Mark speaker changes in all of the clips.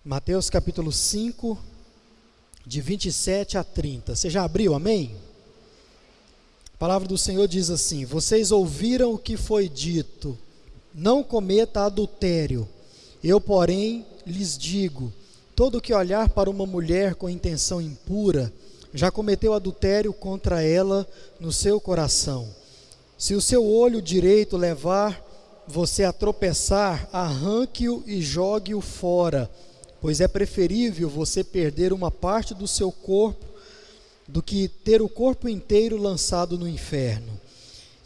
Speaker 1: Mateus capítulo 5, de 27 a 30. Você já abriu, amém? A palavra do Senhor diz assim: vocês ouviram o que foi dito, não cometa adultério. Eu, porém, lhes digo, todo que olhar para uma mulher com intenção impura, já cometeu adultério contra ela no seu coração. Se o seu olho direito levar você a tropeçar, arranque-o e jogue-o fora, pois é preferível você perder uma parte do seu corpo do que ter o corpo inteiro lançado no inferno.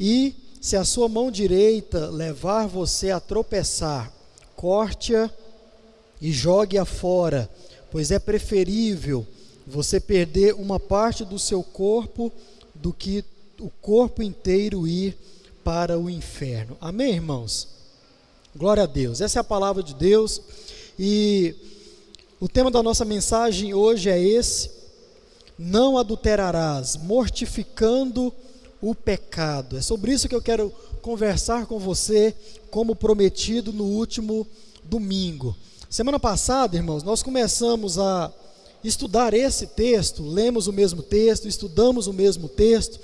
Speaker 1: E se a sua mão direita levar você a tropeçar, corte-a e jogue-a fora, pois é preferível você perder uma parte do seu corpo do que o corpo inteiro ir para o inferno. Amém, irmãos? Glória a Deus. Essa é a palavra de Deus e o tema da nossa mensagem hoje é esse: não adulterarás, mortificando o pecado. É sobre isso que eu quero conversar com você, como prometido no último domingo. Semana passada, irmãos, nós começamos a estudar esse texto, lemos o mesmo texto, estudamos o mesmo texto.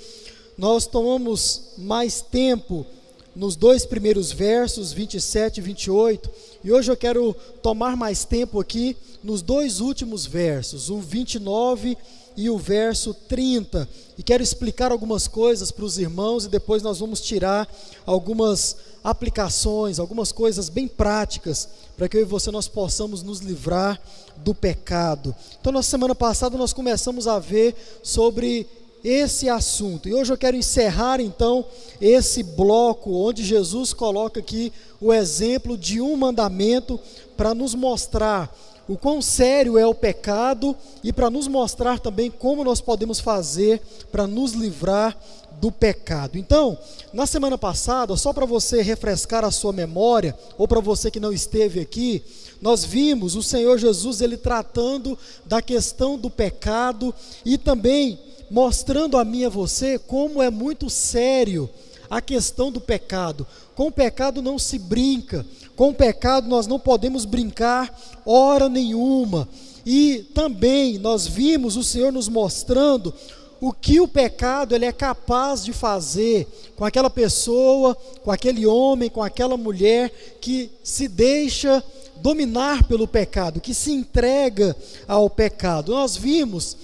Speaker 1: Nós tomamos mais tempo nos dois primeiros versos, 27 e 28, e hoje eu quero tomar mais tempo aqui nos dois últimos versos, o 29 e o verso 30, e quero explicar algumas coisas para os irmãos e depois nós vamos tirar algumas aplicações, algumas coisas bem práticas, para que eu e você nós possamos nos livrar do pecado. Então, na semana passada nós começamos a ver sobre esse assunto, e hoje eu quero encerrar então esse bloco onde Jesus coloca aqui o exemplo de um mandamento para nos mostrar o quão sério é o pecado e para nos mostrar também como nós podemos fazer para nos livrar do pecado. Então, na semana passada, só para você refrescar a sua memória, ou para você que não esteve aqui, nós vimos o Senhor Jesus, ele tratando da questão do pecado e também mostrando a mim e a você como é muito sério a questão do pecado. Com o pecado não se brinca, com o pecado nós não podemos brincar hora nenhuma. E também nós vimos o Senhor nos mostrando o que o pecado ele é capaz de fazer com aquela pessoa, com aquele homem, com aquela mulher que se deixa dominar pelo pecado, que se entrega ao pecado. Nós vimos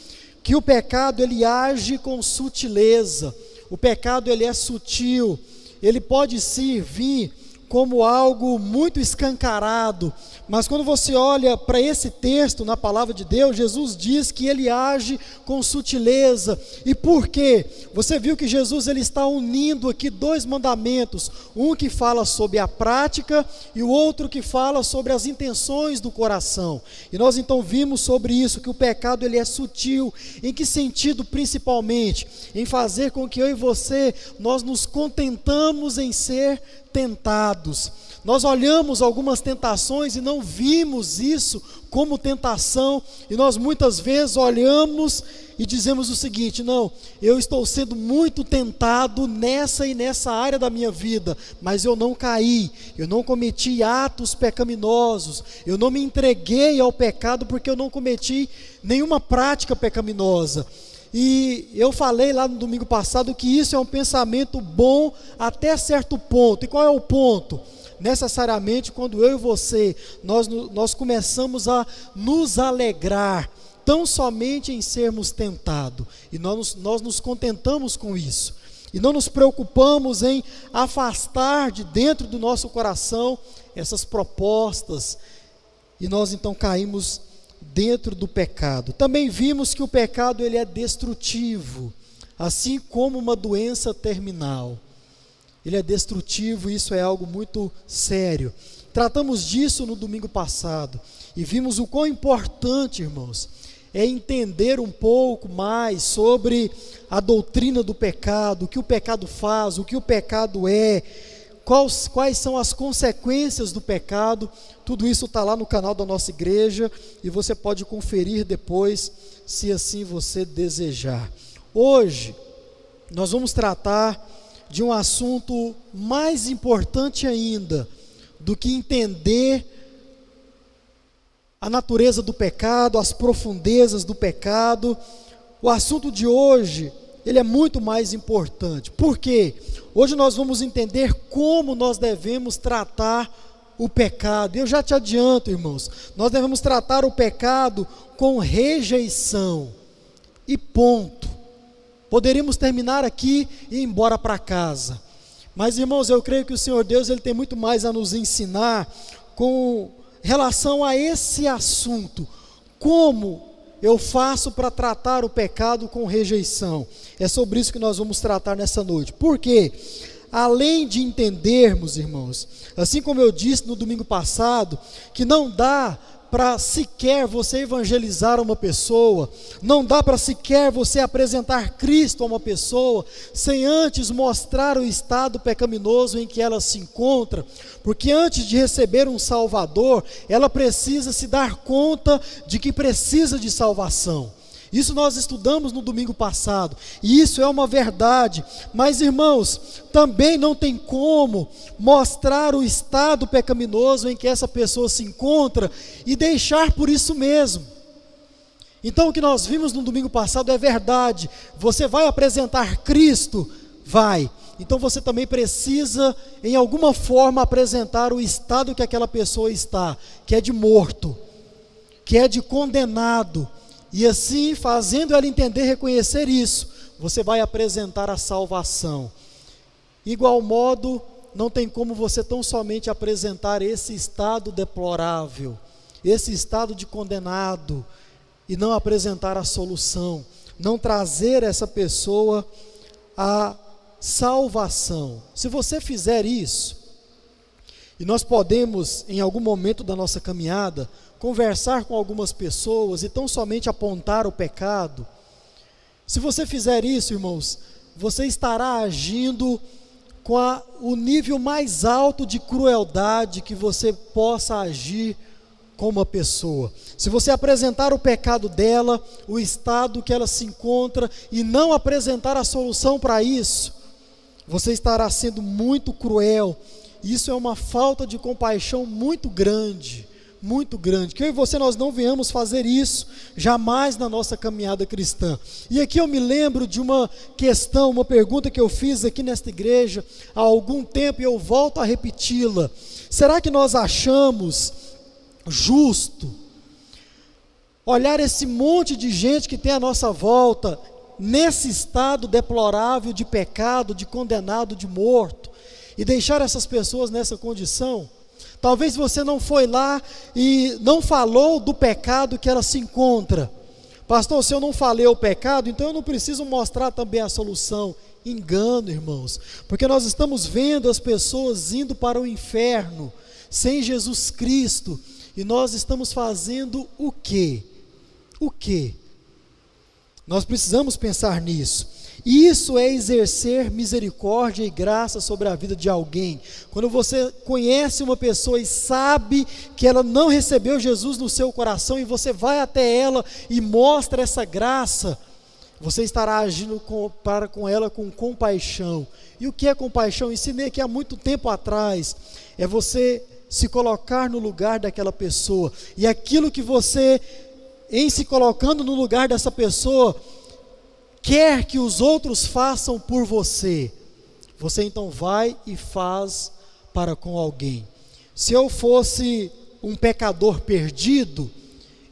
Speaker 1: que o pecado ele age com sutileza, o pecado ele é sutil, ele pode vir como algo muito escancarado, mas quando você olha para esse texto na palavra de Deus, Jesus diz que ele age com sutileza. E por quê? Você viu que Jesus ele está unindo aqui dois mandamentos, um que fala sobre a prática e o outro que fala sobre as intenções do coração. E nós então vimos sobre isso, que o pecado ele é sutil. Em que sentido principalmente? Em fazer com que eu e você, nós nos contentamos em ser tentados. Nós olhamos algumas tentações e não vimos isso como tentação, e nós muitas vezes olhamos e dizemos o seguinte: não, eu estou sendo muito tentado nessa e nessa área da minha vida, mas eu não caí, eu não cometi atos pecaminosos, eu não me entreguei ao pecado porque eu não cometi nenhuma prática pecaminosa. E eu falei lá no domingo passado que isso é um pensamento bom até certo ponto. E qual é o ponto? Necessariamente quando eu e você, nós começamos a nos alegrar tão somente em sermos tentados, e nós nos contentamos com isso, e não nos preocupamos em afastar de dentro do nosso coração essas propostas, e nós então caímos dentro do pecado. Também vimos que o pecado ele é destrutivo, assim como uma doença terminal. Ele é destrutivo, isso é algo muito sério. Tratamos disso no domingo passado e vimos o quão importante, irmãos, é entender um pouco mais sobre a doutrina do pecado, o que o pecado faz, o que o pecado é, quais são as consequências do pecado. Tudo isso está lá no canal da nossa igreja e você pode conferir depois, se assim você desejar. Hoje, nós vamos tratar de um assunto mais importante ainda do que entender a natureza do pecado, as profundezas do pecado. O assunto de hoje, ele é muito mais importante. Por quê? Hoje nós vamos entender como nós devemos tratar o pecado. Eu já te adianto, irmãos, nós devemos tratar o pecado com rejeição. E ponto. Poderíamos terminar aqui e ir embora para casa. Mas, irmãos, eu creio que o Senhor Deus, Ele tem muito mais a nos ensinar com relação a esse assunto. Como eu faço para tratar o pecado com rejeição? É sobre isso que nós vamos tratar nessa noite. Por quê? Além de entendermos, irmãos, assim como eu disse no domingo passado, que não dá para sequer você evangelizar uma pessoa, não dá para sequer você apresentar Cristo a uma pessoa, sem antes mostrar o estado pecaminoso em que ela se encontra, porque antes de receber um Salvador, ela precisa se dar conta de que precisa de salvação. Isso nós estudamos no domingo passado, e isso é uma verdade. Mas, irmãos, também não tem como mostrar o estado pecaminoso em que essa pessoa se encontra e deixar por isso mesmo. Então, o que nós vimos no domingo passado é verdade. Você vai apresentar Cristo? Vai. Então você também precisa, em alguma forma, apresentar o estado que aquela pessoa está, que é de morto, que é de condenado. E assim, fazendo ela entender, reconhecer isso, você vai apresentar a salvação. Igual modo, não tem como você tão somente apresentar esse estado deplorável, esse estado de condenado, e não apresentar a solução, não trazer essa pessoa a salvação. Se você fizer isso, e nós podemos, em algum momento da nossa caminhada, conversar com algumas pessoas e tão somente apontar o pecado, se você fizer isso, irmãos, você estará agindo com o nível mais alto de crueldade que você possa agir com uma pessoa. Se você apresentar o pecado dela, o estado que ela se encontra, e não apresentar a solução para isso, você estará sendo muito cruel. Isso é uma falta de compaixão muito grande, que eu e você nós não venhamos fazer isso jamais na nossa caminhada cristã. E aqui eu me lembro de uma questão, uma pergunta que eu fiz aqui nesta igreja há algum tempo, e eu volto a repeti-la. Será que nós achamos justo olhar esse monte de gente que tem à nossa volta nesse estado deplorável de pecado, de condenado, de morto, e deixar essas pessoas nessa condição? Talvez você não foi lá e não falou do pecado que ela se encontra. Pastor, se eu não falei o pecado, então eu não preciso mostrar também a solução. Engano, irmãos, porque nós estamos vendo as pessoas indo para o inferno sem Jesus Cristo, e nós estamos fazendo o quê? O quê? Nós precisamos pensar nisso. Isso é exercer misericórdia e graça sobre a vida de alguém. Quando você conhece uma pessoa e sabe que ela não recebeu Jesus no seu coração, e você vai até ela e mostra essa graça, você estará agindo para com ela com compaixão. E o que é compaixão? Ensinei aqui há muito tempo atrás. É você se colocar no lugar daquela pessoa, e aquilo que você, em se colocando no lugar dessa pessoa, quer que os outros façam por você, você então vai e faz para com alguém. Se eu fosse um pecador perdido,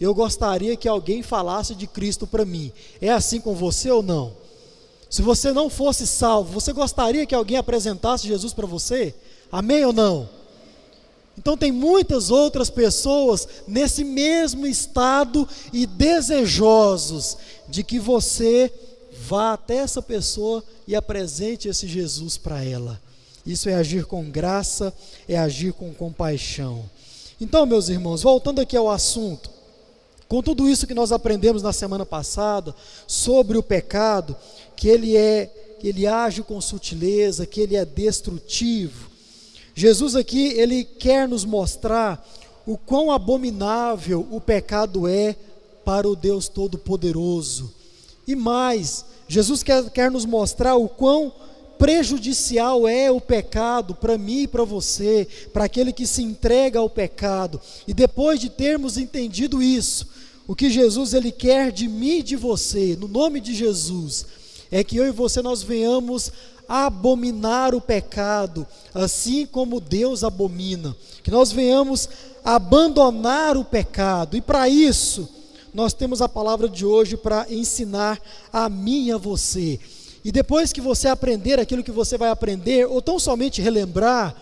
Speaker 1: eu gostaria que alguém falasse de Cristo para mim. É assim com você ou não? Se você não fosse salvo, você gostaria que alguém apresentasse Jesus para você? Amém ou não? Então tem muitas outras pessoas nesse mesmo estado e desejosos de que você vá até essa pessoa e apresente esse Jesus para ela. Isso é agir com graça, é agir com compaixão. Então, meus irmãos, voltando aqui ao assunto, com tudo isso que nós aprendemos na semana passada sobre o pecado, que ele age com sutileza, que ele é destrutivo, Jesus aqui, ele quer nos mostrar o quão abominável o pecado é para o Deus Todo-Poderoso. E mais, Jesus quer nos mostrar o quão prejudicial é o pecado para mim e para você, para aquele que se entrega ao pecado. E depois de termos entendido isso, o que Jesus ele quer de mim e de você, no nome de Jesus, é que eu e você nós venhamos abominar o pecado, assim como Deus abomina, que nós venhamos abandonar o pecado. E para isso, nós temos a palavra de hoje para ensinar a mim e a você. E depois que você aprender aquilo que você vai aprender, ou tão somente relembrar,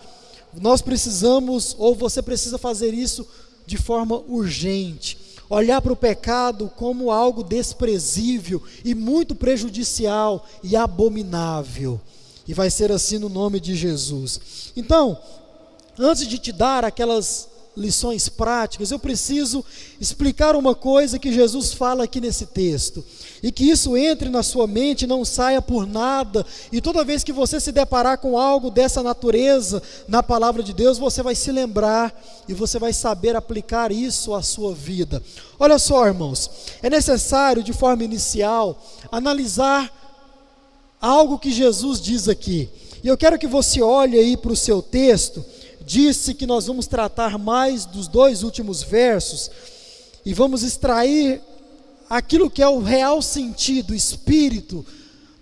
Speaker 1: nós precisamos, ou você precisa fazer isso de forma urgente. Olhar para o pecado como algo desprezível e muito prejudicial e abominável. E vai ser assim no nome de Jesus. Então, antes de te dar aquelas lições práticas, eu preciso explicar uma coisa que Jesus fala aqui nesse texto, e que isso entre na sua mente, não saia por nada, e toda vez que você se deparar com algo dessa natureza na palavra de Deus, você vai se lembrar, e você vai saber aplicar isso à sua vida. Olha só, irmãos, é necessário de forma inicial, analisar algo que Jesus diz aqui, e eu quero que você olhe aí para o seu texto. Disse que nós vamos tratar mais dos 2 últimos versos e vamos extrair aquilo que é o real sentido, espírito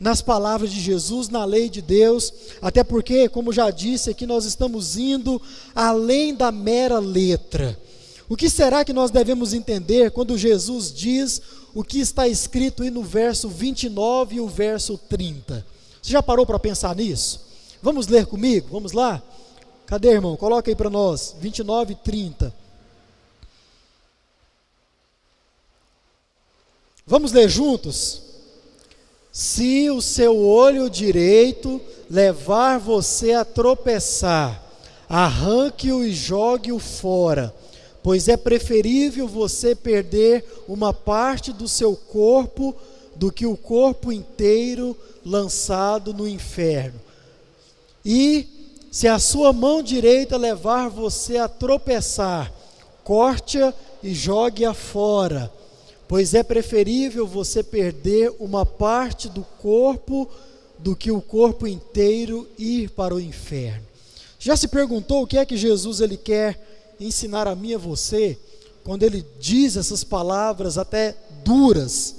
Speaker 1: nas palavras de Jesus, na lei de Deus, até porque, como já disse aqui, nós estamos indo além da mera letra. O que será que nós devemos entender quando Jesus diz o que está escrito aí no verso 29 e o verso 30? Você já parou para pensar nisso? Vamos ler comigo? Vamos lá? Cadê, irmão? Coloca aí para nós, 29 e 30. Vamos ler juntos? Se o seu olho direito levar você a tropeçar, arranque-o e jogue-o fora, pois é preferível você perder uma parte do seu corpo do que o corpo inteiro lançado no inferno. E se a sua mão direita levar você a tropeçar, corte-a e jogue-a fora, pois é preferível você perder uma parte do corpo do que o corpo inteiro ir para o inferno. Já se perguntou o que é que Jesus ele quer ensinar a mim e a você, quando ele diz essas palavras até duras?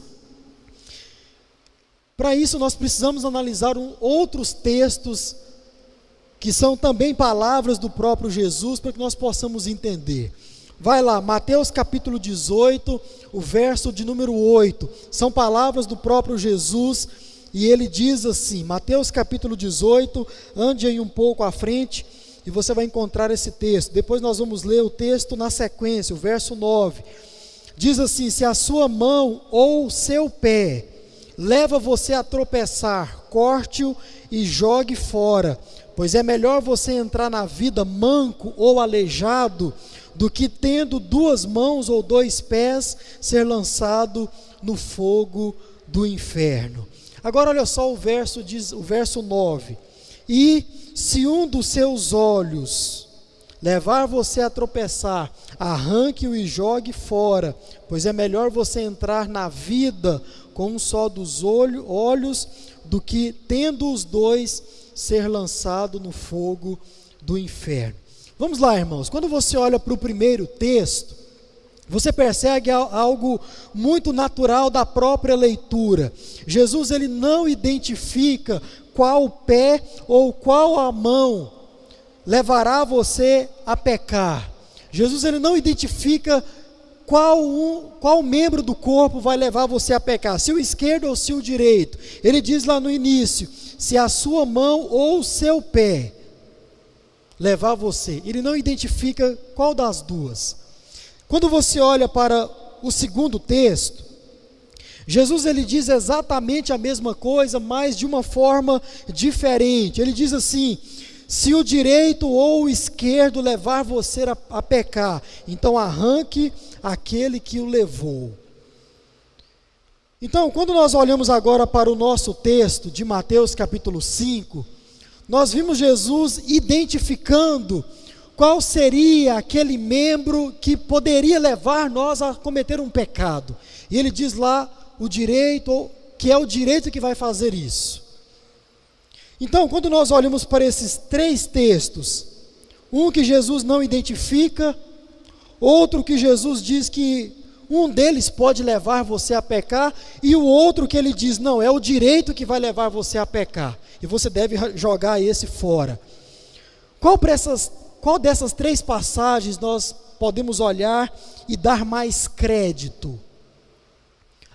Speaker 1: Para isso nós precisamos analisar outros textos que são também palavras do próprio Jesus, para que nós possamos entender. Vai lá, Mateus capítulo 18, o verso de número 8, são palavras do próprio Jesus, e ele diz assim, Mateus capítulo 18, ande aí um pouco à frente, e você vai encontrar esse texto. Depois nós vamos ler o texto na sequência, o verso 9, diz assim: se a sua mão ou o seu pé leva você a tropeçar, corte-o e jogue fora, pois é melhor você entrar na vida manco ou aleijado, do que tendo 2 mãos ou 2 pés, ser lançado no fogo do inferno. Agora olha só o verso 9, e se um dos seus olhos levar você a tropeçar, arranque-o e jogue fora, pois é melhor você entrar na vida com um só dos olhos, do que tendo os 2, ser lançado no fogo do inferno. Vamos lá, irmãos, quando você olha para o primeiro texto, você percebe algo muito natural da própria leitura. Jesus ele não identifica qual pé ou qual a mão levará você a pecar. Jesus ele não identifica qual membro do corpo vai levar você a pecar, se o esquerdo ou se o direito. Ele diz lá no início, se a sua mão ou o seu pé levar você. Ele não identifica qual das duas. Quando você olha para o segundo texto, Jesus ele diz exatamente a mesma coisa, mas de uma forma diferente. Ele diz assim: se o direito ou o esquerdo levar você a pecar, então arranque aquele que o levou. Então, quando nós olhamos agora para o nosso texto de Mateus capítulo 5, nós vimos Jesus identificando qual seria aquele membro que poderia levar nós a cometer um pecado. E ele diz lá o direito, que é o direito que vai fazer isso. Então, quando nós olhamos para esses três textos, um que Jesus não identifica, outro que Jesus diz que um deles pode levar você a pecar, e o outro que ele diz, não, é o direito que vai levar você a pecar, e você deve jogar esse fora. Qual dessas três passagens nós podemos olhar e dar mais crédito?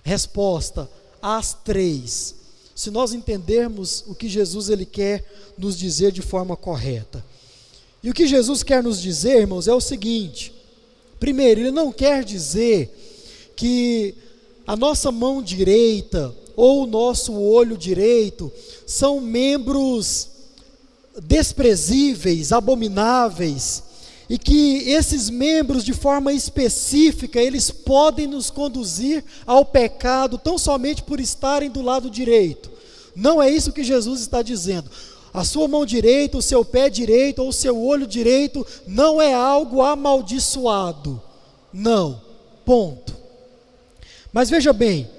Speaker 1: Resposta, as três, se nós entendermos o que Jesus ele quer nos dizer de forma correta. E o que Jesus quer nos dizer, irmãos, é o seguinte: primeiro, ele não quer dizer que a nossa mão direita ou o nosso olho direito são membros desprezíveis, abomináveis, e que esses membros de forma específica, eles podem nos conduzir ao pecado tão somente por estarem do lado direito. Não é isso que Jesus está dizendo. A sua mão direita, o seu pé direito ou o seu olho direito não é algo amaldiçoado. Não, ponto. Mas veja bem,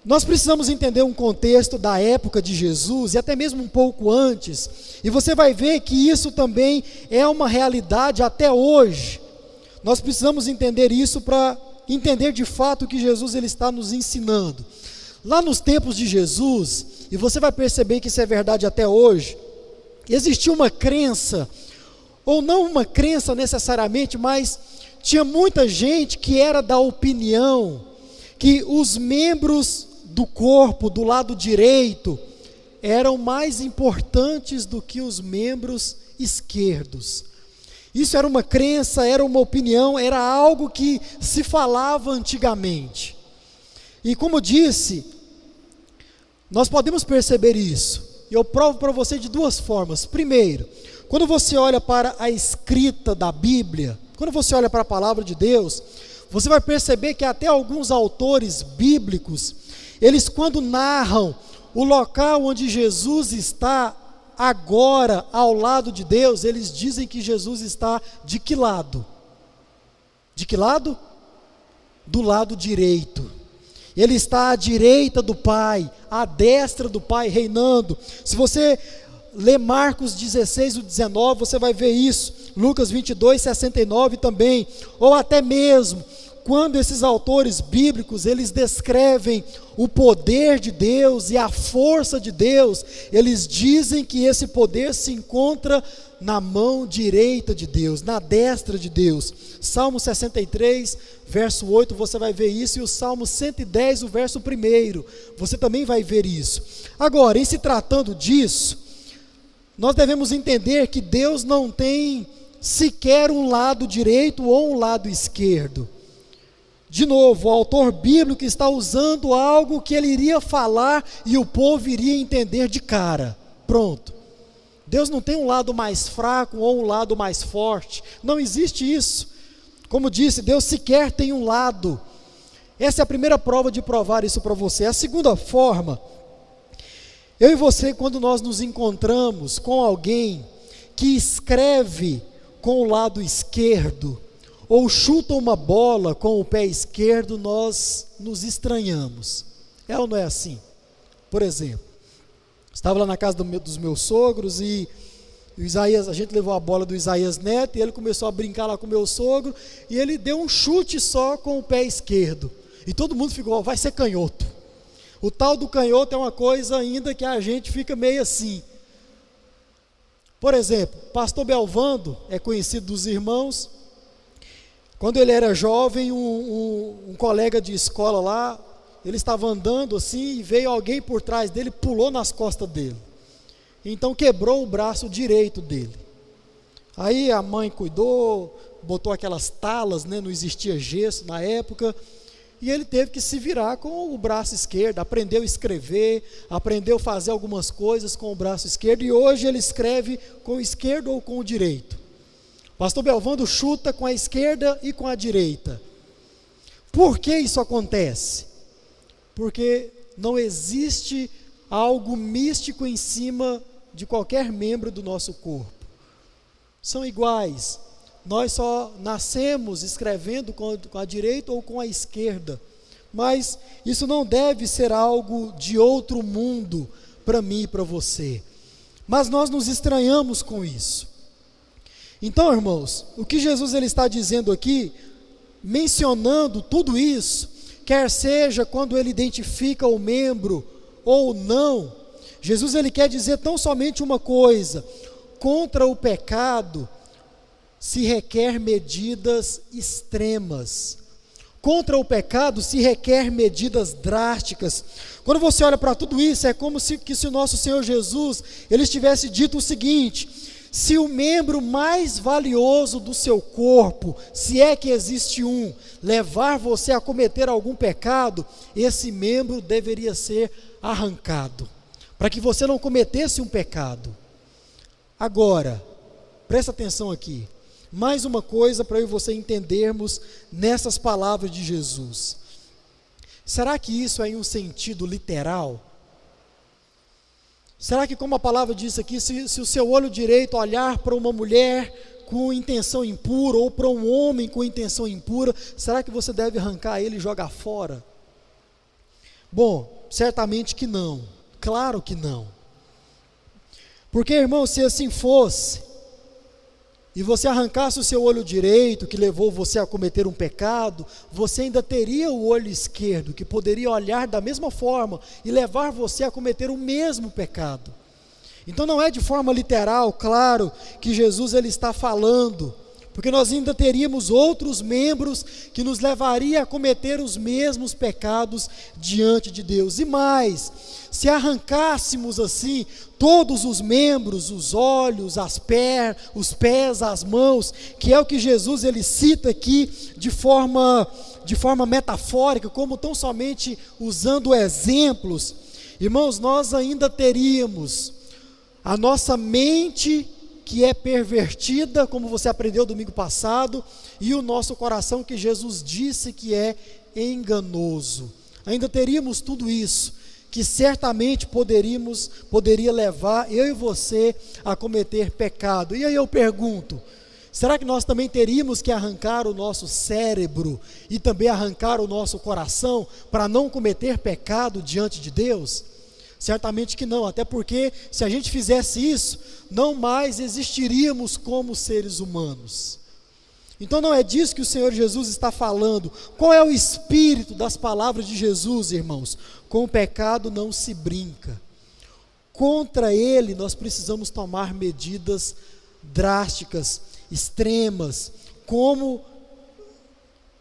Speaker 1: nós precisamos entender um contexto da época de Jesus e até mesmo um pouco antes, e você vai ver que isso também é uma realidade até hoje. Nós precisamos entender isso para entender de fato o que Jesus ele está nos ensinando. Lá nos tempos de Jesus, e você vai perceber que isso é verdade até hoje, existia uma crença, ou não uma crença necessariamente, mas tinha muita gente que era da opinião que os membros do corpo, do lado direito, eram mais importantes do que os membros esquerdos. Isso era uma crença, era uma opinião, era algo que se falava antigamente. E como disse, nós podemos perceber isso. E eu provo para você de duas formas. Primeiro, quando você olha para a escrita da Bíblia, quando você olha para a palavra de Deus, você vai perceber que até alguns autores bíblicos, eles quando narram o local onde Jesus está agora ao lado de Deus, eles dizem que Jesus está de que lado? De que lado? Do lado direito. Ele está à direita do Pai, à destra do Pai reinando. Se você ler Marcos 16, o 19, você vai ver isso. Lucas 22, 69 também. Ou até mesmo quando esses autores bíblicos, eles descrevem o poder de Deus e a força de Deus, eles dizem que esse poder se encontra na mão direita de Deus, na destra de Deus. Salmo 63, verso 8, você vai ver isso, e o Salmo 110, o verso 1, você também vai ver isso. Agora, em se tratando disso, nós devemos entender que Deus não tem sequer um lado direito ou um lado esquerdo. De novo, o autor bíblico está usando algo que ele iria falar e o povo iria entender de cara. Pronto. Deus não tem um lado mais fraco ou um lado mais forte. Não existe isso. Como disse, Deus sequer tem um lado. Essa é a primeira prova de provar isso para você. A segunda forma, eu e você, quando nós nos encontramos com alguém que escreve com o lado esquerdo, ou chuta uma bola com o pé esquerdo, nós nos estranhamos. É ou não é assim? Por exemplo, estava lá na casa dos meus sogros e o Isaías, a gente levou a bola do Isaías Neto e ele começou a brincar lá com o meu sogro e ele deu um chute só com o pé esquerdo. E todo mundo ficou, vai ser canhoto. O tal do canhoto é uma coisa ainda que a gente fica meio assim. Por exemplo, pastor Belvando é conhecido dos irmãos. Quando ele era jovem, um colega de escola lá, ele estava andando assim e veio alguém por trás dele, pulou nas costas dele. Então quebrou o braço direito dele. Aí a mãe cuidou, botou aquelas talas, né, não existia gesso na época, e ele teve que se virar com o braço esquerdo, aprendeu a escrever, aprendeu a fazer algumas coisas com o braço esquerdo, e hoje ele escreve com o esquerdo ou com o direito. Pastor Belvando chuta com a esquerda e com a direita. Por que isso acontece? Porque não existe algo místico em cima de qualquer membro do nosso corpo. São iguais. Nós só nascemos escrevendo com a direita ou com a esquerda. Mas isso não deve ser algo de outro mundo para mim e para você. Mas nós nos estranhamos com isso. Então, irmãos, o que Jesus ele está dizendo aqui, mencionando tudo isso, quer seja quando ele identifica o membro ou não, Jesus ele quer dizer tão somente uma coisa: contra o pecado se requer medidas extremas. Contra o pecado se requer medidas drásticas. Quando você olha para tudo isso, é como se o nosso Senhor Jesus ele tivesse dito o seguinte: se o membro mais valioso do seu corpo, se é que existe um, levar você a cometer algum pecado, esse membro deveria ser arrancado, para que você não cometesse um pecado. Agora, presta atenção aqui, mais uma coisa para eu e você entendermos nessas palavras de Jesus. Será que isso é em um sentido literal? Será que, como a palavra diz aqui, se o seu olho direito olhar para uma mulher com intenção impura, ou para um homem com intenção impura, será que você deve arrancar ele e jogar fora? Bom, certamente que não, claro que não. Porque, irmão, se assim fosse, e você arrancasse o seu olho direito, que levou você a cometer um pecado, você ainda teria o olho esquerdo, que poderia olhar da mesma forma e levar você a cometer o mesmo pecado. Então não é de forma literal, claro, que Jesus ele está falando, porque nós ainda teríamos outros membros que nos levaria a cometer os mesmos pecados diante de Deus. E mais, se arrancássemos assim todos os membros, os olhos, os pés, as mãos, que é o que Jesus ele cita aqui de forma metafórica, como tão somente usando exemplos, irmãos, nós ainda teríamos a nossa mente que é pervertida, como você aprendeu domingo passado, e o nosso coração que Jesus disse que é enganoso. Ainda teríamos tudo isso, que certamente poderia levar eu e você a cometer pecado. E aí eu pergunto, será que nós também teríamos que arrancar o nosso cérebro e também arrancar o nosso coração para não cometer pecado diante de Deus? Certamente que não, até porque se a gente fizesse isso, não mais existiríamos como seres humanos. Então não é disso que o Senhor Jesus está falando. Qual é o espírito das palavras de Jesus, irmãos? Com o pecado não se brinca. Contra ele nós precisamos tomar medidas drásticas, extremas, como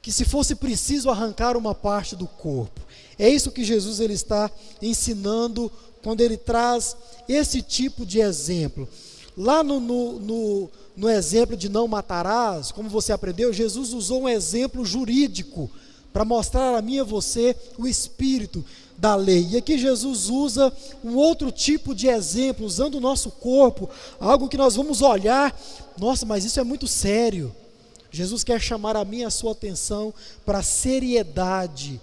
Speaker 1: que se fosse preciso arrancar uma parte do corpo. É isso que Jesus ele está ensinando quando ele traz esse tipo de exemplo. Lá no exemplo de não matarás, como você aprendeu, Jesus usou um exemplo jurídico para mostrar a mim e a você o espírito da lei. E aqui Jesus usa um outro tipo de exemplo, usando o nosso corpo, algo que nós vamos olhar, nossa, mas isso é muito sério. Jesus quer chamar a mim e a sua atenção para a seriedade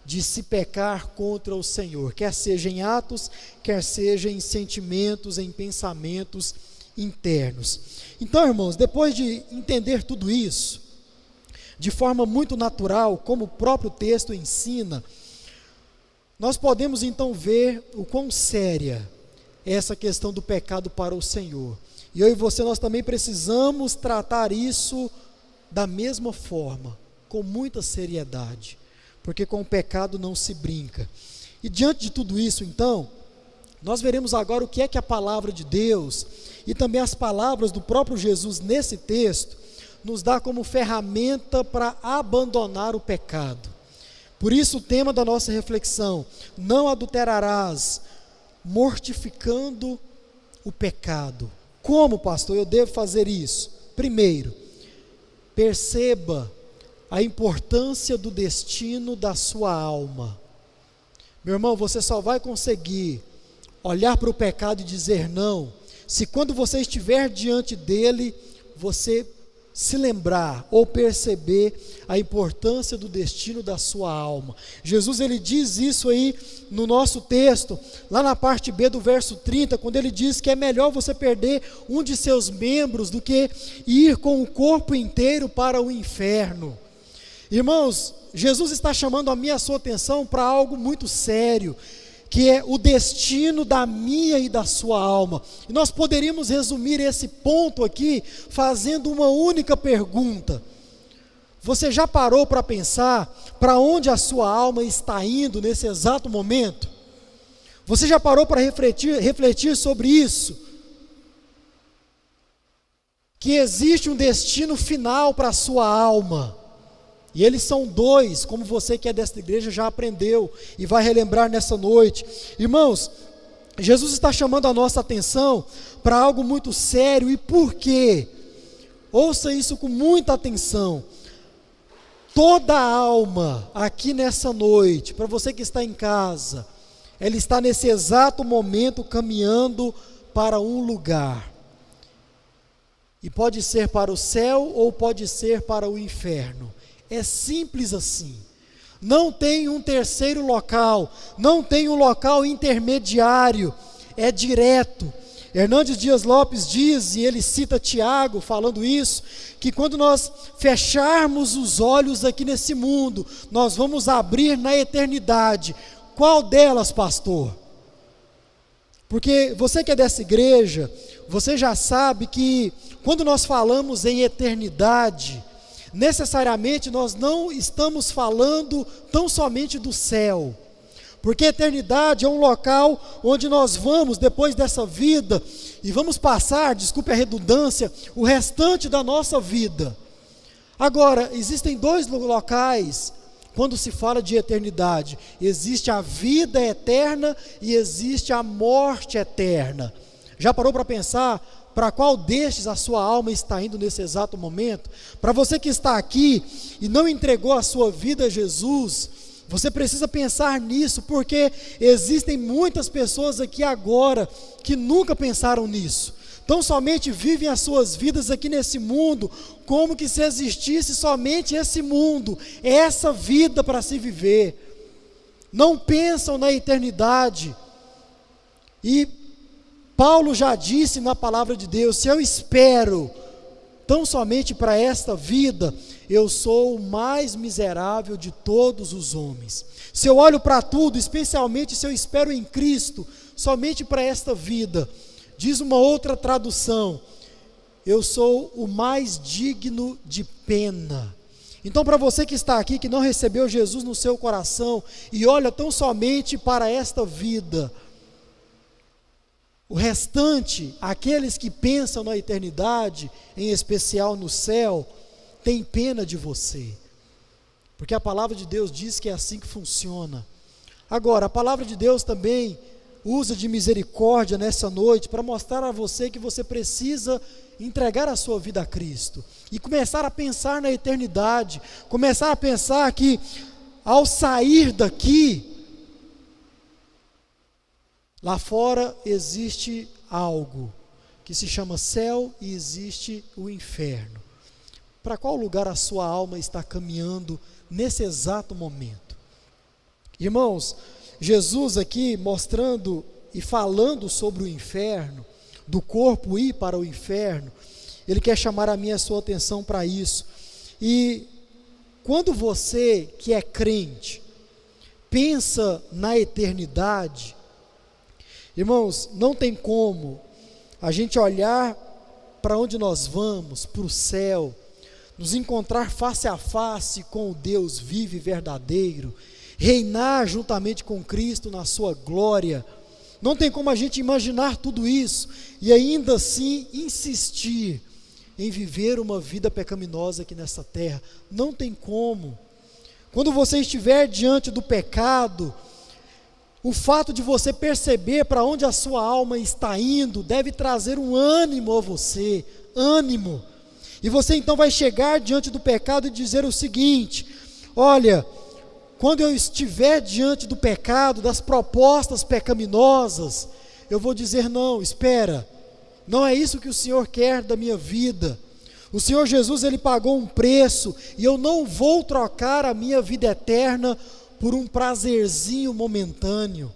Speaker 1: de se pecar contra o Senhor, quer seja em atos, quer seja em sentimentos, em pensamentos internos. Então, irmãos, depois de entender tudo isso, de forma muito natural, como o próprio texto ensina, nós podemos então ver o quão séria é essa questão do pecado para o Senhor. E eu e você, nós também precisamos tratar isso da mesma forma, com muita seriedade, porque com o pecado não se brinca. E diante de tudo isso, então, nós veremos agora o que é que a palavra de Deus e também as palavras do próprio Jesus nesse texto nos dá como ferramenta para abandonar o pecado. Por isso o tema da nossa reflexão: não adulterarás, mortificando o pecado. Como, pastor, eu devo fazer isso? Primeiro, perceba a importância do destino da sua alma. Meu irmão, você só vai conseguir olhar para o pecado e dizer não, se quando você estiver diante dele, você se lembrar ou perceber a importância do destino da sua alma. Jesus ele diz isso aí no nosso texto, lá na parte B do verso 30, quando ele diz que é melhor você perder um de seus membros do que ir com o corpo inteiro para o inferno. Irmãos, Jesus está chamando a minha e a sua atenção para algo muito sério. que é o destino da minha e da sua alma. E nós poderíamos resumir esse ponto aqui fazendo uma única pergunta. Você já parou para pensar para onde a sua alma está indo nesse exato momento? Você já parou para refletir sobre isso? Que existe um destino final para a sua alma. E eles são dois, como você que é desta igreja já aprendeu e vai relembrar nessa noite. Irmãos, Jesus está chamando a nossa atenção para algo muito sério. E por quê? Ouça isso com muita atenção. Toda a alma aqui nessa noite, para você que está em casa, ela está nesse exato momento caminhando para um lugar. E pode ser para o céu ou pode ser para o inferno. É simples assim. Não tem um terceiro local, não tem um local intermediário, é direto. Hernandes Dias Lopes diz, e ele cita Tiago falando isso, que quando nós fecharmos os olhos aqui nesse mundo, nós vamos abrir na eternidade. Qual delas, pastor? Porque você que é dessa igreja, você já sabe que quando nós falamos em eternidade, necessariamente nós não estamos falando tão somente do céu, porque a eternidade é um local onde nós vamos, depois dessa vida, e vamos passar, desculpe a redundância, o restante da nossa vida. Agora, existem dois locais quando se fala de eternidade: existe a vida eterna e existe a morte eterna. Já parou para pensar para qual destes a sua alma está indo nesse exato momento? Para você que está aqui e não entregou a sua vida a Jesus, você precisa pensar nisso, porque existem muitas pessoas aqui agora que nunca pensaram nisso. Tão somente vivem as suas vidas aqui nesse mundo, como que se existisse somente esse mundo, essa vida para se viver. Não pensam na eternidade. E Paulo já disse na palavra de Deus: se eu espero tão somente para esta vida, eu sou o mais miserável de todos os homens. Se eu olho para tudo, especialmente se eu espero em Cristo, somente para esta vida, diz uma outra tradução, eu sou o mais digno de pena. Então, para você que está aqui, que não recebeu Jesus no seu coração, e olha tão somente para esta vida, o restante, aqueles que pensam na eternidade, em especial no céu, tem pena de você, porque a palavra de Deus diz que é assim que funciona. Agora, a palavra de Deus também usa de misericórdia nessa noite para mostrar a você que você precisa entregar a sua vida a Cristo e começar a pensar na eternidade, começar a pensar que ao sair daqui, lá fora existe algo que se chama céu e existe o inferno. Para qual lugar a sua alma está caminhando nesse exato momento? Irmãos, Jesus aqui mostrando e falando sobre o inferno, do corpo ir para o inferno, ele quer chamar a minha e a sua atenção para isso. E quando você que é crente pensa na eternidade, irmãos, não tem como a gente olhar para onde nós vamos, para o céu, nos encontrar face a face com o Deus vivo e verdadeiro, reinar juntamente com Cristo na sua glória. Não tem como a gente imaginar tudo isso e ainda assim insistir em viver uma vida pecaminosa aqui nessa terra. Não tem como. Quando você estiver diante do pecado, o fato de você perceber para onde a sua alma está indo deve trazer um ânimo a você, ânimo. E você então vai chegar diante do pecado e dizer o seguinte: olha, quando eu estiver diante do pecado, das propostas pecaminosas, eu vou dizer: não, espera, não é isso que o Senhor quer da minha vida. O Senhor Jesus, Ele pagou um preço, e eu não vou trocar a minha vida eterna por um prazerzinho momentâneo.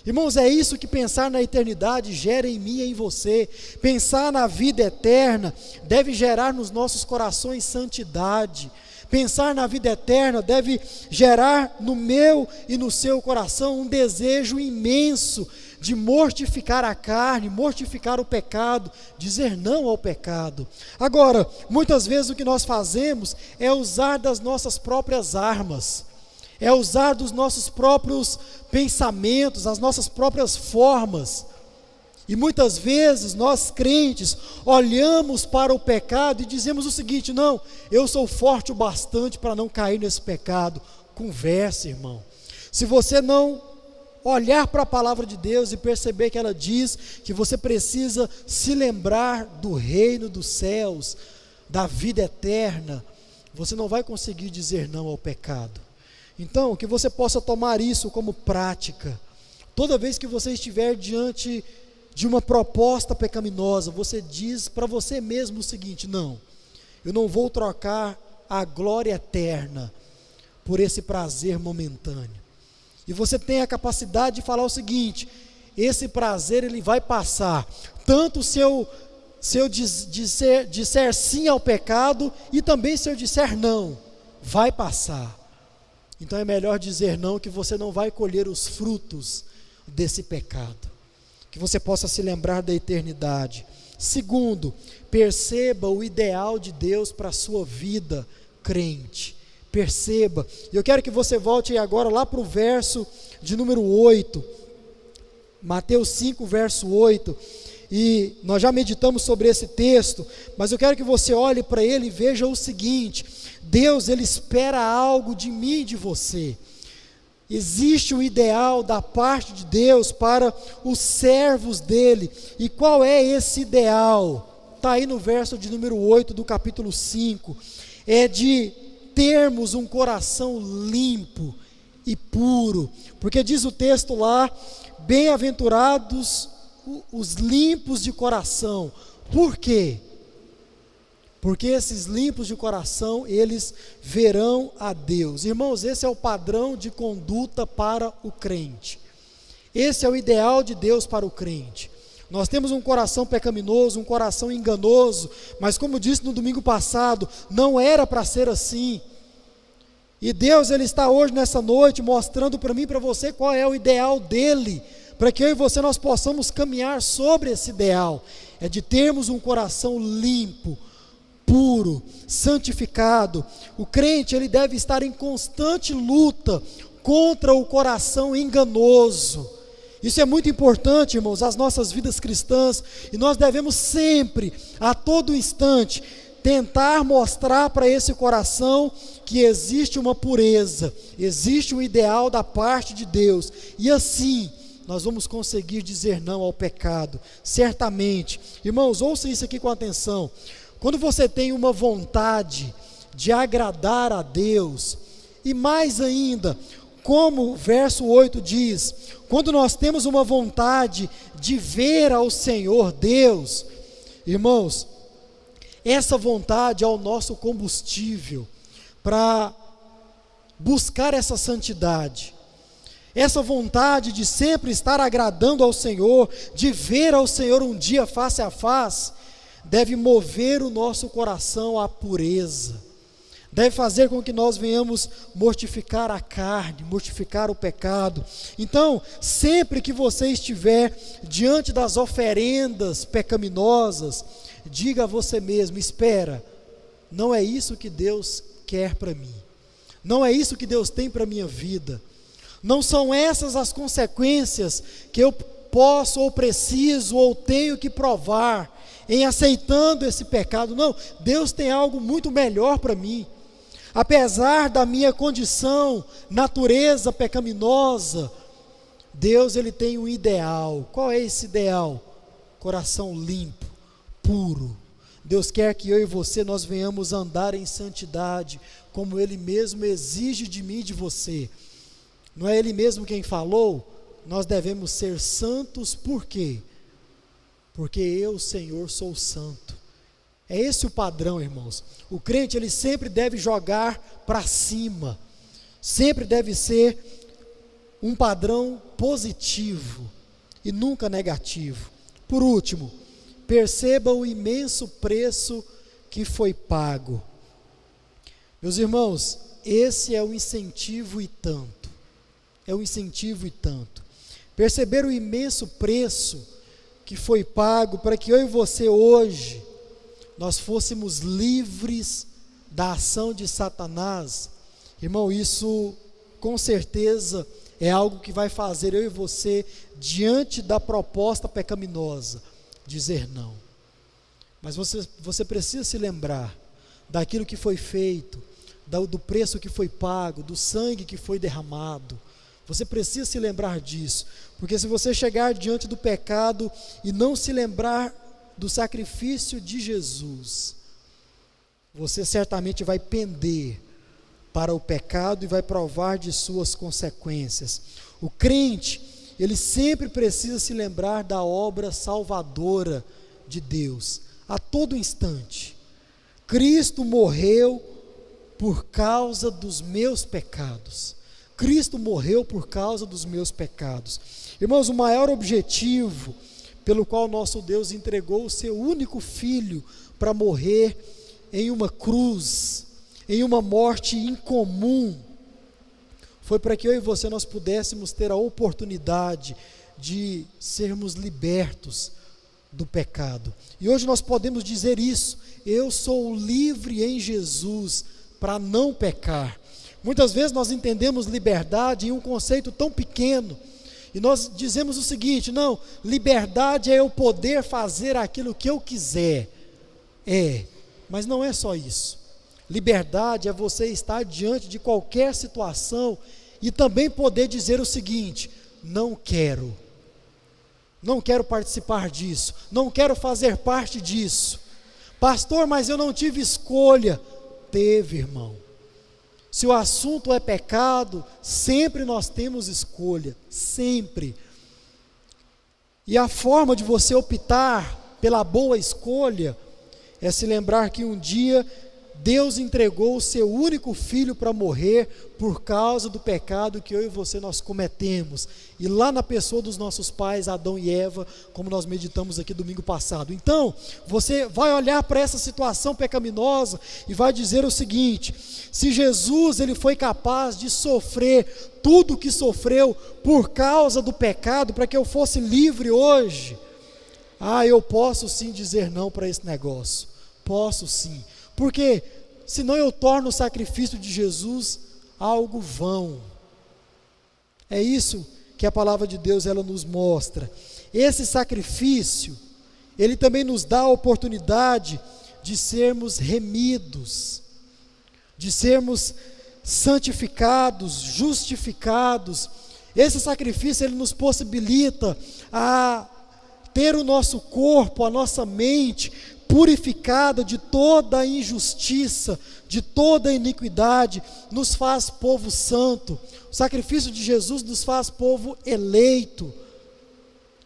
Speaker 1: Irmãos, é isso que pensar na eternidade gera em mim e em você. Pensar na vida eterna deve gerar nos nossos corações santidade. Pensar na vida eterna deve gerar no meu e no seu coração um desejo imenso de mortificar a carne, mortificar o pecado, dizer não ao pecado. Agora, muitas vezes o que nós fazemos é usar das nossas próprias armas, é usar dos nossos próprios pensamentos, as nossas próprias formas. E muitas vezes nós crentes olhamos para o pecado e dizemos o seguinte: não, eu sou forte o bastante para não cair nesse pecado. Converse, irmão. Se você não olhar para a palavra de Deus e perceber que ela diz que você precisa se lembrar do reino dos céus, da vida eterna, você não vai conseguir dizer não ao pecado. Então, que você possa tomar isso como prática. Toda vez que você estiver diante de uma proposta pecaminosa, você diz para você mesmo o seguinte: não, eu não vou trocar a glória eterna por esse prazer momentâneo. E você tem a capacidade de falar o seguinte: esse prazer ele vai passar, tanto se eu disser sim ao pecado, e também se eu disser não, vai passar. Então é melhor dizer não, que você não vai colher os frutos desse pecado. Que você possa se lembrar da eternidade. Segundo, perceba o ideal de Deus para a sua vida, crente. Perceba. E eu quero que você volte agora lá para o verso de número 8. Mateus 5, verso 8. E nós já meditamos sobre esse texto, mas eu quero que você olhe para ele e veja o seguinte: Deus, ele espera algo de mim e de você. Existe um ideal da parte de Deus para os servos dele. E qual é esse ideal? Está aí no verso de número 8 do capítulo 5. É de termos um coração limpo e puro. Porque diz o texto lá: bem-aventurados os limpos de coração. Por quê? Porque esses limpos de coração, eles verão a Deus. Irmãos, esse é o padrão de conduta para o crente. Esse é o ideal de Deus para o crente. Nós temos um coração pecaminoso, um coração enganoso, mas como disse no domingo passado, não era para ser assim. E Deus, ele está hoje nessa noite mostrando para mim e para você qual é o ideal dele, para que eu e você nós possamos caminhar sobre esse ideal. É de termos um coração limpo, puro, santificado. O crente, ele deve estar em constante luta contra o coração enganoso. Isso é muito importante, irmãos, as nossas vidas cristãs, e nós devemos sempre, a todo instante, tentar mostrar para esse coração que existe uma pureza, existe um ideal da parte de Deus, e assim nós vamos conseguir dizer não ao pecado, certamente. Irmãos, ouça isso aqui com atenção. Quando você tem uma vontade de agradar a Deus, e mais ainda, como o verso 8 diz, quando nós temos uma vontade de ver ao Senhor Deus, irmãos, essa vontade é o nosso combustível para buscar essa santidade. Essa vontade de sempre estar agradando ao Senhor, de ver ao Senhor um dia face a face, deve mover o nosso coração à pureza, deve fazer com que nós venhamos mortificar a carne, mortificar o pecado. Então, sempre que você estiver diante das oferendas pecaminosas, diga a você mesmo: espera, não é isso que Deus quer para mim, não é isso que Deus tem para a minha vida, não são essas as consequências que eu posso ou preciso ou tenho que provar em aceitando esse pecado. Não, Deus tem algo muito melhor para mim. Apesar da minha condição, natureza pecaminosa, Deus, ele tem um ideal. Qual é esse ideal? Coração limpo, puro. Deus quer que eu e você nós venhamos andar em santidade, como ele mesmo exige de mim e de você. Não é ele mesmo quem falou? Nós devemos ser santos. Por quê? Porque eu, Senhor, sou santo. É esse o padrão, irmãos. O crente, ele sempre deve jogar para cima, sempre deve ser um padrão positivo e nunca negativo. Por último, perceba o imenso preço que foi pago. Meus irmãos, esse é o incentivo e tanto. É o incentivo e tanto. Perceber o imenso preço que foi pago para que eu e você hoje nós fôssemos livres da ação de Satanás. Irmão, isso com certeza é algo que vai fazer eu e você, diante da proposta pecaminosa, dizer não. Mas você precisa se lembrar daquilo que foi feito, do preço que foi pago, do sangue que foi derramado. Você precisa se lembrar disso, porque se você chegar diante do pecado e não se lembrar do sacrifício de Jesus, você certamente vai pender para o pecado e vai provar de suas consequências. O crente, ele sempre precisa se lembrar da obra salvadora de Deus, a todo instante. Cristo morreu por causa dos meus pecados. Cristo morreu por causa dos meus pecados. Irmãos, o maior objetivo pelo qual nosso Deus entregou o seu único filho para morrer em uma cruz, em uma morte incomum, foi para que eu e você nós pudéssemos ter a oportunidade de sermos libertos do pecado. E hoje nós podemos dizer isso: eu sou livre em Jesus para não pecar. Muitas vezes nós entendemos liberdade em um conceito tão pequeno, e nós dizemos o seguinte: não, liberdade é eu poder fazer aquilo que eu quiser. Mas não é só isso. Liberdade é você estar diante de qualquer situação e também poder dizer o seguinte: não quero participar disso, não quero fazer parte disso. Pastor, mas eu não tive escolha. Teve, irmão. Se o assunto é pecado, sempre nós temos escolha, sempre. E a forma de você optar pela boa escolha é se lembrar que um dia Deus entregou o seu único filho para morrer por causa do pecado que eu e você nós cometemos, e lá na pessoa dos nossos pais Adão e Eva, como nós meditamos aqui domingo passado. Então, você vai olhar para essa situação pecaminosa e vai dizer o seguinte: se Jesus ele foi capaz de sofrer tudo o que sofreu por causa do pecado, para que eu fosse livre hoje, eu posso sim dizer não para esse negócio, posso sim, porque senão eu torno o sacrifício de Jesus algo vão. É isso que a palavra de Deus ela nos mostra. Esse sacrifício, ele também nos dá a oportunidade de sermos remidos, de sermos santificados, justificados. Esse sacrifício ele nos possibilita a ter o nosso corpo, a nossa mente purificada de toda a injustiça, de toda a iniquidade, nos faz povo santo. O sacrifício de Jesus nos faz povo eleito.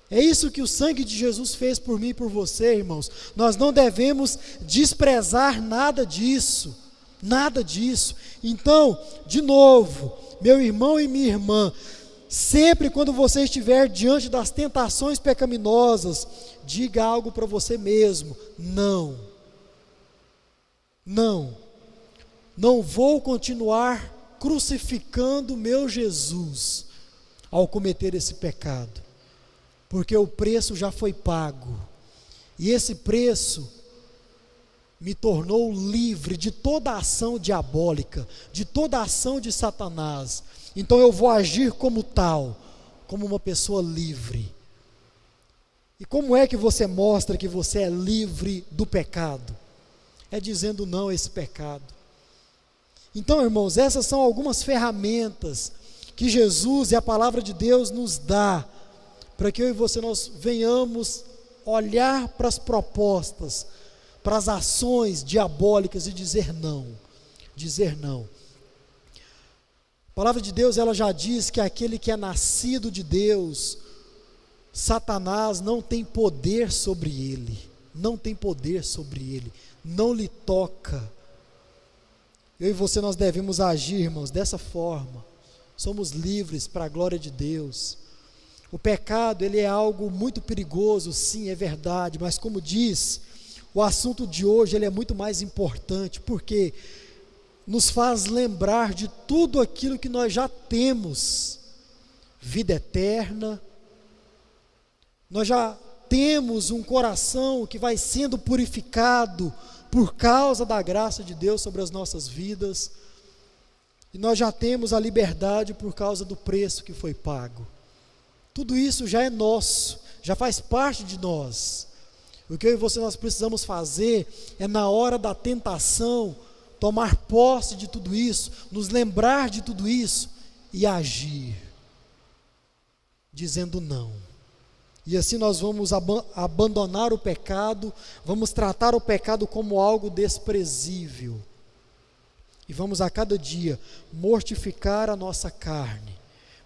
Speaker 1: É isso que o sangue de Jesus fez por mim e por você, irmãos. Nós não devemos desprezar nada disso, nada disso. Então, de novo, meu irmão e minha irmã, sempre quando você estiver diante das tentações pecaminosas, diga algo para você mesmo: não vou continuar crucificando meu Jesus ao cometer esse pecado, porque o preço já foi pago, e esse preço me tornou livre de toda a ação diabólica, de toda a ação de Satanás. Então eu vou agir como tal, como uma pessoa livre. E como é que você mostra que você é livre do pecado? É dizendo não a esse pecado. Então, irmãos, essas são algumas ferramentas que Jesus e a palavra de Deus nos dá, para que eu e você nós venhamos olhar para as propostas, para as ações diabólicas e dizer não. Dizer não. A palavra de Deus ela já diz que aquele que é nascido de Deus, Satanás não tem poder sobre ele, não tem poder sobre ele, não lhe toca. Eu e você nós devemos agir, irmãos, dessa forma. Somos livres para a glória de Deus. O pecado, ele é algo muito perigoso, sim, é verdade, mas como diz, o assunto de hoje ele é muito mais importante, porque nos faz lembrar de tudo aquilo que nós já temos: vida eterna. Nós já temos um coração que vai sendo purificado por causa da graça de Deus sobre as nossas vidas, e nós já temos a liberdade por causa do preço que foi pago. Tudo isso já é nosso, já faz parte de nós. O que eu e você nós precisamos fazer é, na hora da tentação, tomar posse de tudo isso, nos lembrar de tudo isso e agir, dizendo não. E assim nós vamos abandonar o pecado, vamos tratar o pecado como algo desprezível. E vamos a cada dia mortificar a nossa carne,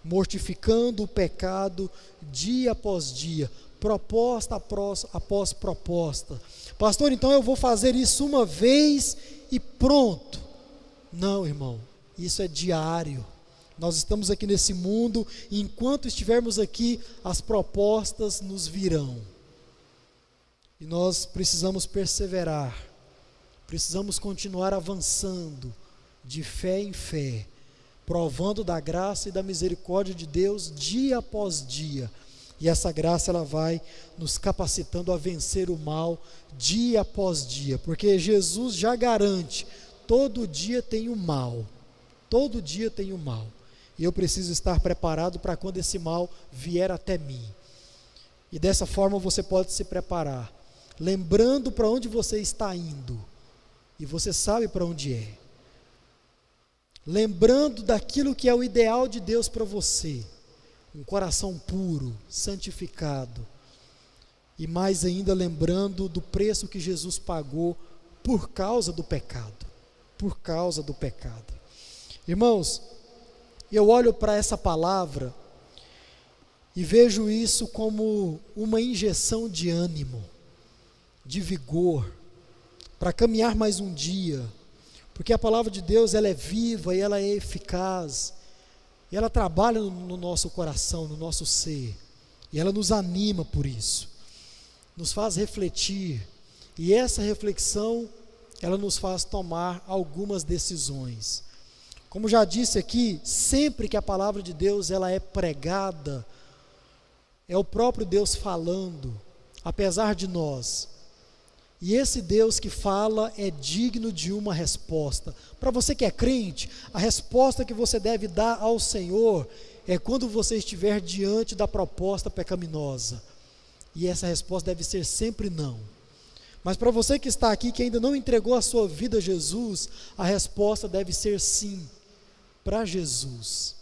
Speaker 1: mortificando o pecado dia após dia, proposta após proposta. Pastor, então eu vou fazer isso uma vez e pronto. Não, irmão, isso é diário. Nós estamos aqui nesse mundo, e enquanto estivermos aqui, as propostas nos virão. E nós precisamos perseverar, precisamos continuar avançando, de fé em fé, provando da graça e da misericórdia de Deus dia após dia. E essa graça ela vai nos capacitando a vencer o mal dia após dia, porque Jesus já garante: todo dia tem o mal, todo dia tem o mal, e eu preciso estar preparado para quando esse mal vier até mim. E dessa forma você pode se preparar, lembrando para onde você está indo, e você sabe para onde é, lembrando daquilo que é o ideal de Deus para você, um coração puro, santificado, e mais ainda lembrando do preço que Jesus pagou por causa do pecado, por causa do pecado. Irmãos, eu olho para essa palavra e vejo isso como uma injeção de ânimo, de vigor, para caminhar mais um dia, porque a palavra de Deus ela é viva e ela é eficaz, e ela trabalha no nosso coração, no nosso ser, e ela nos anima por isso, nos faz refletir, e essa reflexão, ela nos faz tomar algumas decisões. Como já disse aqui, sempre que a palavra de Deus ela é pregada, é o próprio Deus falando, apesar de nós. E esse Deus que fala é digno de uma resposta. Para você que é crente, a resposta que você deve dar ao Senhor é quando você estiver diante da proposta pecaminosa. E essa resposta deve ser sempre não. Mas para você que está aqui, que ainda não entregou a sua vida a Jesus, a resposta deve ser sim, para Jesus.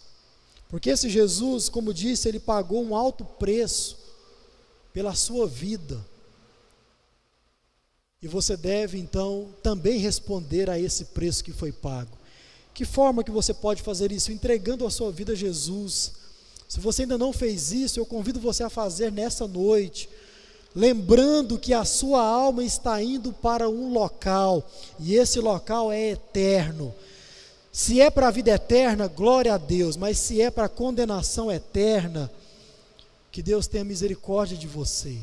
Speaker 1: Porque esse Jesus, como disse, ele pagou um alto preço pela sua vida. E você deve então também responder a esse preço que foi pago. Que forma que você pode fazer isso? Entregando a sua vida a Jesus. Se você ainda não fez isso, eu convido você a fazer nessa noite, lembrando que a sua alma está indo para um local, e esse local é eterno. Se é para a vida eterna, glória a Deus, mas se é para a condenação eterna, que Deus tenha misericórdia de você.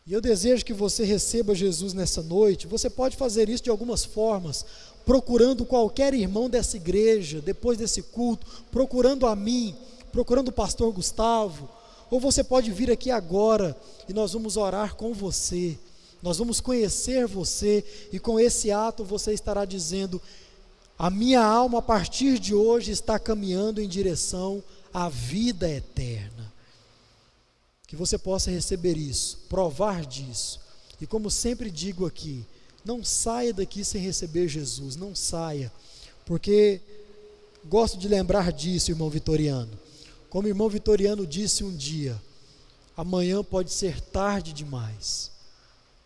Speaker 1: E eu desejo que você receba Jesus nessa noite. Você pode fazer isso de algumas formas, procurando qualquer irmão dessa igreja, depois desse culto, procurando a mim, procurando o pastor Gustavo, ou você pode vir aqui agora, e nós vamos orar com você, nós vamos conhecer você, e com esse ato você estará dizendo: a minha alma a partir de hoje está caminhando em direção à vida eterna. Que você possa receber isso, provar disso, e como sempre digo aqui, não saia daqui sem receber Jesus, não saia, porque gosto de lembrar disso, irmão Vitoriano, como o irmão Vitoriano disse um dia: amanhã pode ser tarde demais,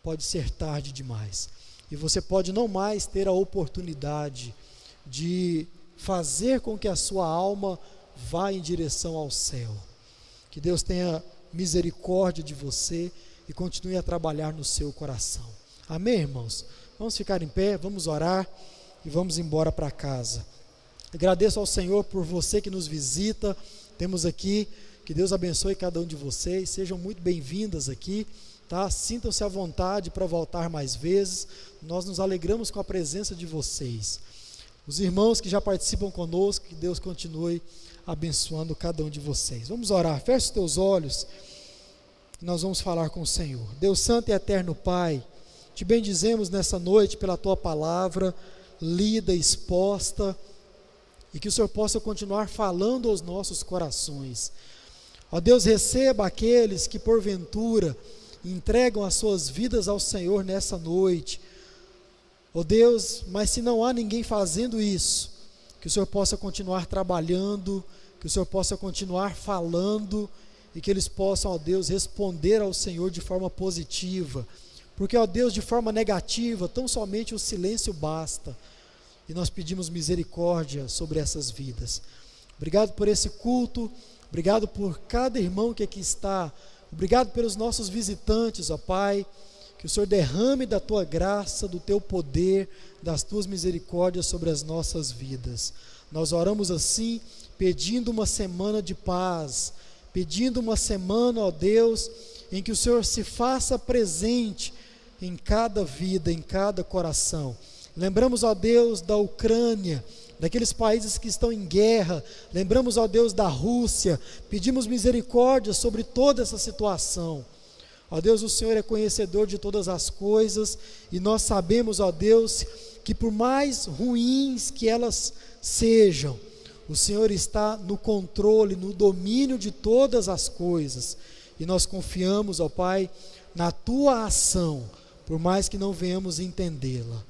Speaker 1: pode ser tarde demais, e você pode não mais ter a oportunidade de fazer com que a sua alma vá em direção ao céu. Que Deus tenha misericórdia de você e continue a trabalhar no seu coração. Amém, irmãos? Vamos ficar em pé, vamos orar e vamos embora para casa. Agradeço ao Senhor por você que nos visita, temos aqui, que Deus abençoe cada um de vocês, sejam muito bem-vindas aqui, tá? Sintam-se à vontade para voltar mais vezes, nós nos alegramos com a presença de vocês. os irmãos que já participam conosco, que Deus continue abençoando cada um de vocês. Vamos orar, feche os teus olhos, e nós vamos falar com o Senhor. Deus Santo e Eterno Pai, te bendizemos nessa noite pela Tua palavra, lida, exposta, e que o Senhor possa continuar falando aos nossos corações. Ó Deus, receba aqueles que porventura entregam as suas vidas ao Senhor nessa noite. Ó Deus, mas se não há ninguém fazendo isso, que o Senhor possa continuar trabalhando, que o Senhor possa continuar falando, e que eles possam, ó Deus, responder ao Senhor de forma positiva, porque, ó Deus, de forma negativa, tão somente o silêncio basta, e nós pedimos misericórdia sobre essas vidas. Obrigado por esse culto, obrigado por cada irmão que aqui está, obrigado pelos nossos visitantes, ó Pai, que o Senhor derrame da Tua graça, do Teu poder, das Tuas misericórdias sobre as nossas vidas. Nós oramos assim, pedindo uma semana de paz, pedindo uma semana, ó Deus, em que o Senhor se faça presente em cada vida, em cada coração. Lembramos, ó Deus, da Ucrânia, daqueles países que estão em guerra, lembramos, ó Deus, da Rússia, pedimos misericórdia sobre toda essa situação. Ó Deus, o Senhor é conhecedor de todas as coisas, e nós sabemos, ó Deus, que por mais ruins que elas sejam, o Senhor está no controle, no domínio de todas as coisas, e nós confiamos, ó Pai, na Tua ação, por mais que não venhamos entendê-la.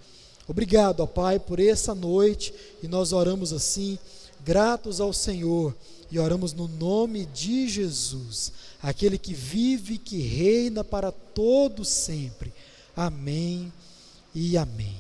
Speaker 1: Obrigado, ó Pai, por essa noite, e nós oramos assim, gratos ao Senhor, e oramos no nome de Jesus, aquele que vive e que reina para todo sempre. Amém e amém.